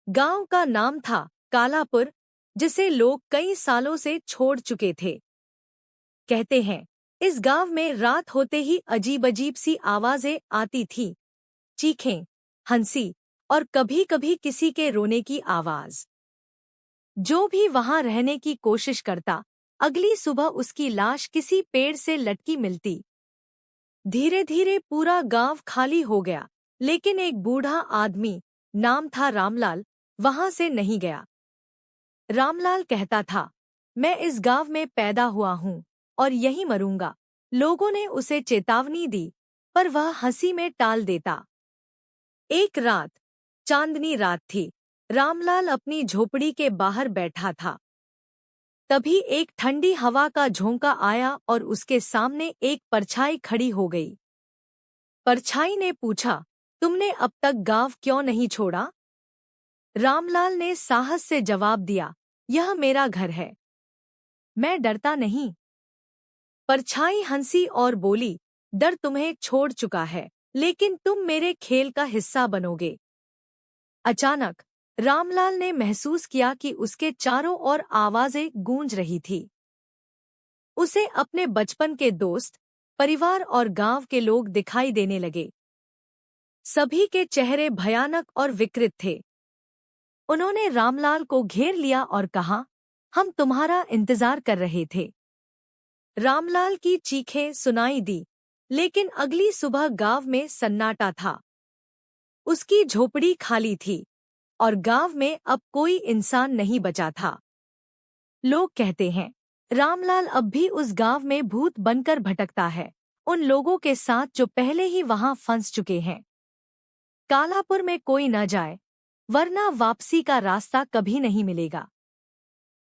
गांव का नाम था कालापुर, जिसे लोग कई सालों से छोड़ चुके थे। कहते हैं, इस गांव में रात होते ही अजीब अजीब सी आवाजें आती थीं, चीखें, हंसी और कभी-कभी किसी के रोने की आवाज। जो भी वहां रहने की कोशिश करता, अगली सुबह उसकी लाश किसी पेड़ से लटकी मिलती। धीरे धीरे पूरा गांव खाली हो गया, लेकिन एक बूढ़ा आदमी, नाम था रामलाल, वहां से नहीं गया। रामलाल कहता था, मैं इस गांव में पैदा हुआ हूं और यहीं मरूंगा। लोगों ने उसे चेतावनी दी, पर वह हंसी में टाल देता। एक रात, चांदनी रात थी। रामलाल अपनी झोपड़ी के बाहर बैठा था। तभी एक ठंडी हवा का झोंका आया और उसके सामने एक परछाई खड़ी हो गई। परछाई ने पूछा, तुमने अब तक गांव क्यों नहीं छोड़ा? रामलाल ने साहस से जवाब दिया, यह मेरा घर है, मैं डरता नहीं। परछाई हंसी और बोली, डर तुम्हें छोड़ चुका है, लेकिन तुम मेरे खेल का हिस्सा बनोगे। अचानक रामलाल ने महसूस किया कि उसके चारों ओर आवाजें गूंज रही थी। उसे अपने बचपन के दोस्त, परिवार और गांव के लोग दिखाई देने लगे। सभी के चेहरे भयानक और विकृत थे। उन्होंने रामलाल को घेर लिया और कहा, हम तुम्हारा इंतजार कर रहे थे। रामलाल की चीखें सुनाई दी, लेकिन अगली सुबह गांव में सन्नाटा था। उसकी झोपड़ी खाली थी और गांव में अब कोई इंसान नहीं बचा था। लोग कहते हैं, रामलाल अब भी उस गांव में भूत बनकर भटकता है, उन लोगों के साथ जो पहले ही वहां फंस चुके हैं। कालापुर में कोई न जाए, वरना वापसी का रास्ता कभी नहीं मिलेगा।